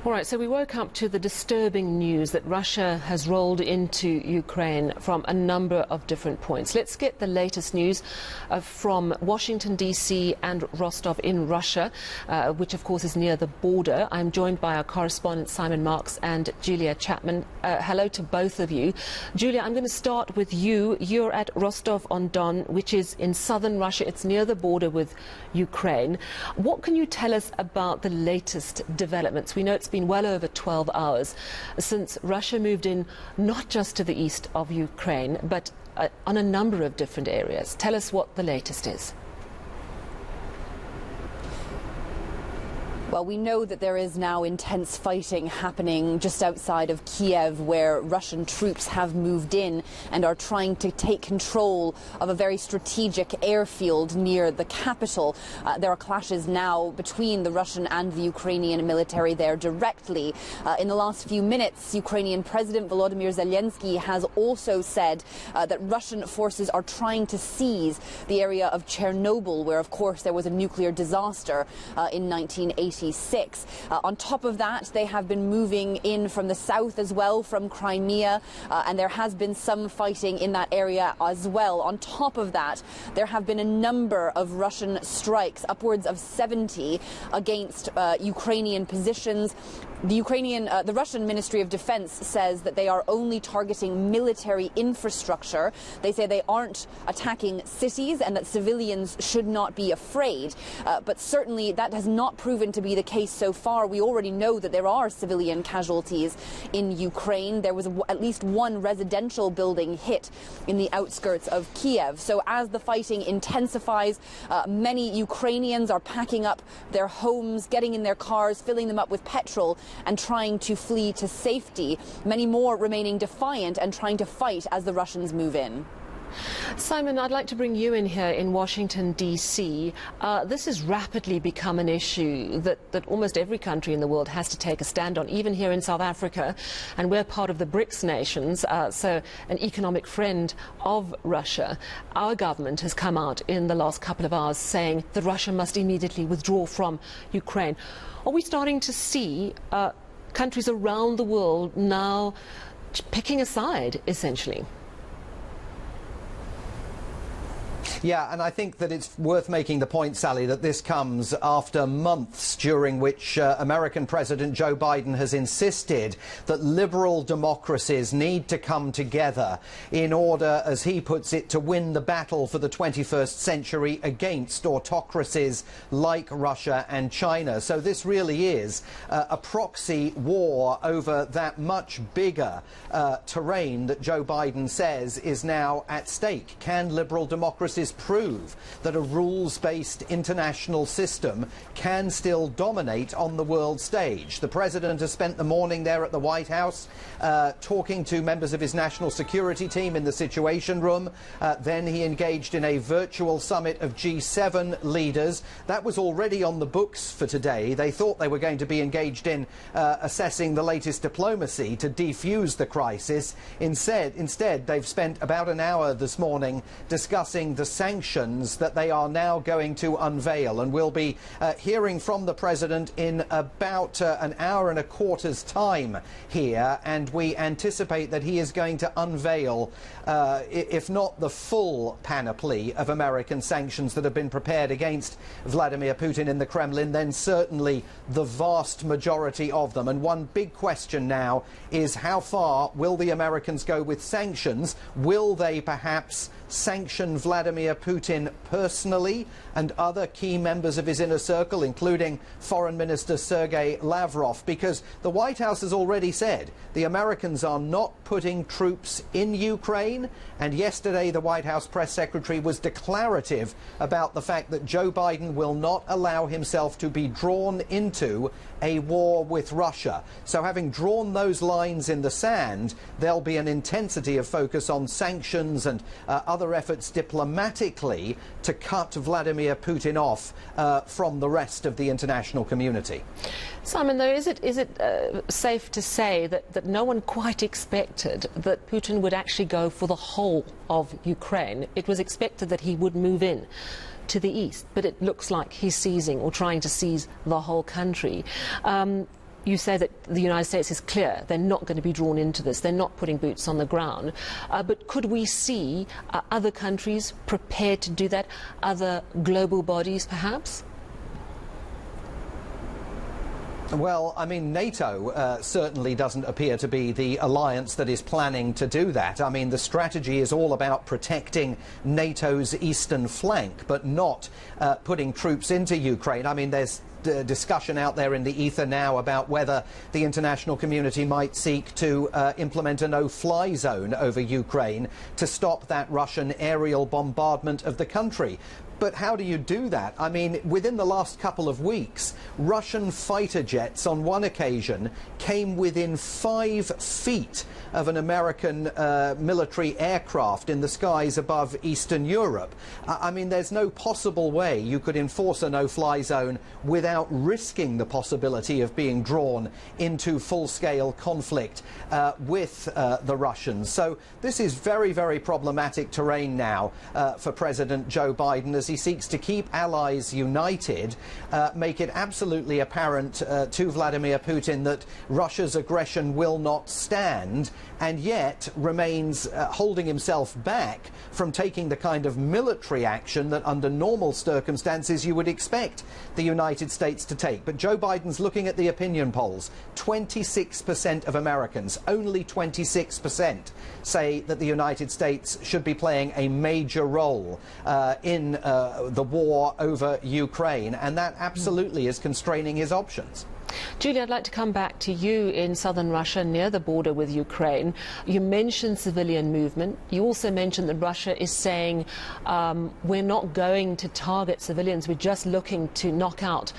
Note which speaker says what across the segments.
Speaker 1: All right, so we woke up to the disturbing news that Russia has rolled into Ukraine from a number of different points. Let's get the latest news from Washington DC and Rostov in Russia, which of course is near the border. I'm joined by our correspondents Simon Marks and Julia Chapman. Hello to both of you. Julia, I'm going to start with you. You're at Rostov-on-Don, which is in southern Russia. It's near the border with Ukraine. What can you tell us about the latest developments? We know it's been well over 12 hours since Russia moved in not just to the east of Ukraine, but on a number of different areas. Tell us what the latest is.
Speaker 2: Well, we know that there is now intense fighting happening just outside of Kiev, where Russian troops have moved in and are trying to take control of a very strategic airfield near the capital. There are clashes now between the Russian and the Ukrainian military there directly. In the last few minutes, Ukrainian President Volodymyr Zelensky has also said that Russian forces are trying to seize the area of Chernobyl, where, of course, there was a nuclear disaster in 1986. On top of that, they have been moving in from the south as well, from Crimea, and there has been some fighting in that area as well. On top of that, there have been a number of Russian strikes, upwards of 70, against Ukrainian positions. The Russian Ministry of Defense says that they are only targeting military infrastructure. They say they aren't attacking cities and that civilians should not be afraid. But certainly that has not proven to be the case so far. We already know that there are civilian casualties in Ukraine. There was at least one residential building hit in the outskirts of Kiev. So as the fighting intensifies, many Ukrainians are packing up their homes, getting in their cars, filling them up with petrol, and trying to flee to safety. Many more remaining defiant and trying to fight as the Russians move in.
Speaker 1: Simon, I'd like to bring you in here in Washington, D.C. This has rapidly become an issue that almost every country in the world has to take a stand on, even here in South Africa. And we're part of the BRICS nations, so an economic friend of Russia. Our government has come out in the last couple of hours saying that Russia must immediately withdraw from Ukraine. Are we starting to see countries around the world now picking a side, essentially?
Speaker 3: Yeah, and I think that it's worth making the point, Sally, that this comes after months during which American President Joe Biden has insisted that liberal democracies need to come together in order, as he puts it, to win the battle for the 21st century against autocracies like Russia and China. So this really is a proxy war over that much bigger terrain that Joe Biden says is now at stake. Can liberal democracies prove that a rules-based international system can still dominate on the world stage? The president has spent the morning there at the White House talking to members of his national security team in the Situation Room. Then he engaged in a virtual summit of G7 leaders. That was already on the books for today. They thought they were going to be engaged in assessing the latest diplomacy to defuse the crisis. Instead, they've spent about an hour this morning discussing the sanctions that they are now going to unveil, and we'll be hearing from the president in about an hour and a quarter's time here, and we anticipate that he is going to unveil, if not the full panoply of American sanctions that have been prepared against Vladimir Putin in the Kremlin, then certainly the vast majority of them. And one big question now is, how far will the Americans go with sanctions? Will they perhaps sanction Vladimir Putin personally and other key members of his inner circle, including Foreign Minister Sergei Lavrov? Because the White House has already said the Americans are not putting troops in Ukraine, and yesterday the White House press secretary was declarative about the fact that Joe Biden will not allow himself to be drawn into a war with Russia. So having drawn those lines in the sand, there'll be an intensity of focus on sanctions and other efforts diplomatically to cut Vladimir Putin off from the rest of the international community.
Speaker 1: Simon, though, is it safe to say that no one quite expected that Putin would actually go for the whole of Ukraine? It was expected that he would move in to the east, but it looks like he's seizing or trying to seize the whole country. you say that the United States is clear. They're not going to be drawn into this. They're not putting boots on the ground. But could we see other countries prepared to do that, other global bodies perhaps?
Speaker 3: Well, I mean, NATO certainly doesn't appear to be the alliance that is planning to do that. I mean, the strategy is all about protecting NATO's eastern flank, but not putting troops into Ukraine. I mean, there's discussion out there in the ether now about whether the international community might seek to implement a no-fly zone over Ukraine to stop that Russian aerial bombardment of the country. But how do you do that? I mean, within the last couple of weeks, Russian fighter jets on one occasion came within 5 feet of an American military aircraft in the skies above Eastern Europe. I mean, there's no possible way you could enforce a no-fly zone without risking the possibility of being drawn into full-scale conflict with the Russians. So this is very, very problematic terrain now for President Joe Biden as he seeks to keep allies united, make it absolutely apparent to Vladimir Putin that Russia's aggression will not stand, and yet remains holding himself back from taking the kind of military action that under normal circumstances you would expect the United States to take. But Joe Biden's looking at the opinion polls. 26% of Americans, only 26%, say that the United States should be playing a major role in the war over Ukraine, and that absolutely is constraining his options.
Speaker 1: Julie, I'd like to come back to you in southern Russia near the border with Ukraine. You mentioned civilian movement. You also mentioned that Russia is saying we're not going to target civilians, we're just looking to knock out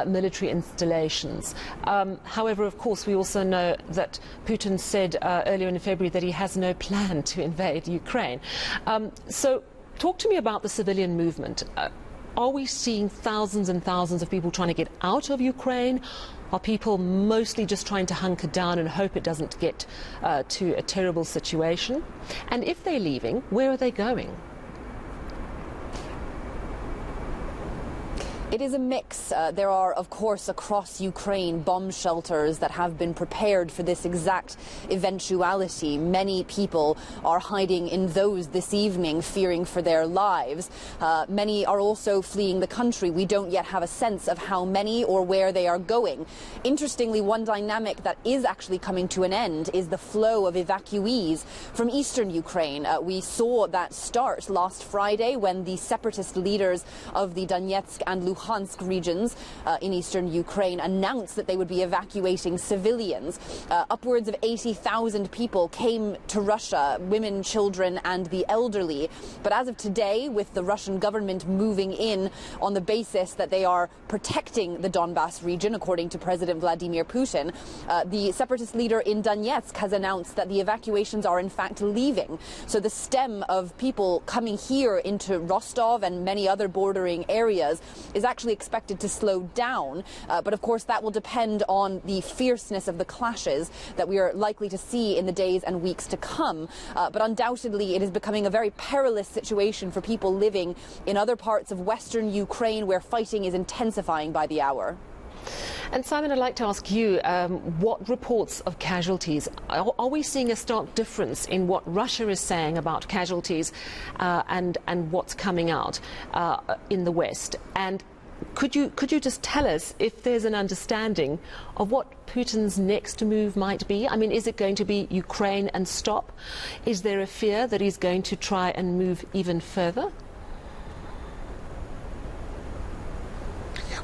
Speaker 1: military installations. However, of course, we also know that Putin said earlier in February that he has no plan to invade Ukraine. So talk to me about the civilian movement. Are we seeing thousands and thousands of people trying to get out of Ukraine? Are people mostly just trying to hunker down and hope it doesn't get to a terrible situation? And if they're leaving, where are they going?
Speaker 2: It is a mix. There are, of course, across Ukraine bomb shelters that have been prepared for this exact eventuality. Many people are hiding in those this evening, fearing for their lives. Many are also fleeing the country. We don't yet have a sense of how many or where they are going. Interestingly, one dynamic that is actually coming to an end is the flow of evacuees from eastern Ukraine. We saw that start last Friday when the separatist leaders of the Donetsk and Luhansk regions in eastern Ukraine announced that they would be evacuating civilians. Upwards of 80,000 people came to Russia, women, children and the elderly. But as of today, with the Russian government moving in on the basis that they are protecting the Donbass region, according to President Vladimir Putin, the separatist leader in Donetsk has announced that the evacuations are in fact leaving. So the stem of people coming here into Rostov and many other bordering areas is actually expected to slow down. But of course, that will depend on the fierceness of the clashes that we are likely to see in the days and weeks to come. But undoubtedly, it is becoming a very perilous situation for people living in other parts of western Ukraine where fighting is intensifying by the hour.
Speaker 1: And Simon, I'd like to ask you, what reports of casualties? Are we seeing a stark difference in what Russia is saying about casualties and what's coming out in the West? And could you just tell us if there's an understanding of what Putin's next move might be? I mean, is it going to be Ukraine and stop? Is there a fear that he's going to try and move even further?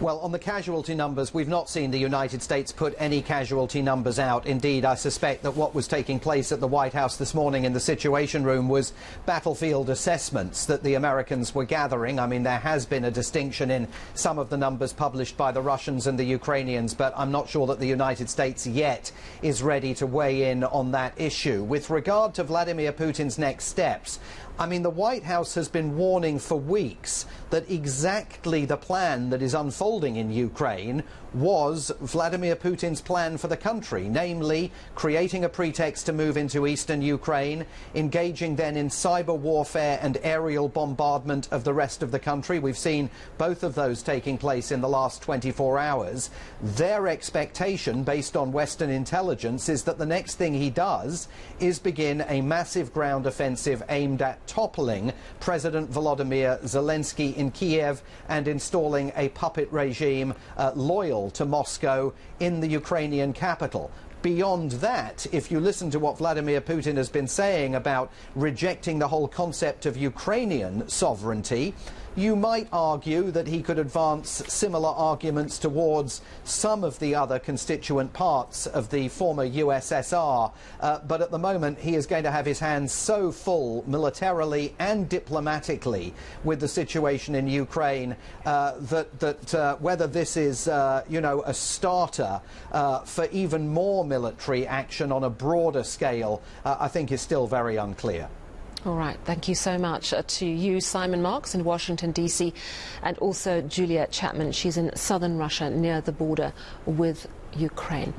Speaker 3: Well, on the casualty numbers, we've not seen the United States put any casualty numbers out. Indeed, I suspect that what was taking place at the White House this morning in the Situation Room was battlefield assessments that the Americans were gathering. I mean, there has been a distinction in some of the numbers published by the Russians and the Ukrainians, but I'm not sure that the United States yet is ready to weigh in on that issue. With regard to Vladimir Putin's next steps, I mean, the White House has been warning for weeks that exactly the plan that is unfolding in Ukraine was Vladimir Putin's plan for the country, namely creating a pretext to move into eastern Ukraine, engaging then in cyber warfare and aerial bombardment of the rest of the country. We've seen both of those taking place in the last 24 hours. Their expectation, based on Western intelligence, is that the next thing he does is begin a massive ground offensive aimed at toppling President Volodymyr Zelensky in Kiev and installing a puppet regime loyal to Moscow in the Ukrainian capital. Beyond that, if you listen to what Vladimir Putin has been saying about rejecting the whole concept of Ukrainian sovereignty, you might argue that he could advance similar arguments towards some of the other constituent parts of the former USSR. But at the moment, he is going to have his hands so full militarily and diplomatically with the situation in Ukraine that whether this is, a starter for even more military action on a broader scale, I think is still very unclear.
Speaker 1: All right, thank you so much to you, Simon Marks in Washington DC, and also Julia Chapman. She's in southern Russia near the border with Ukraine.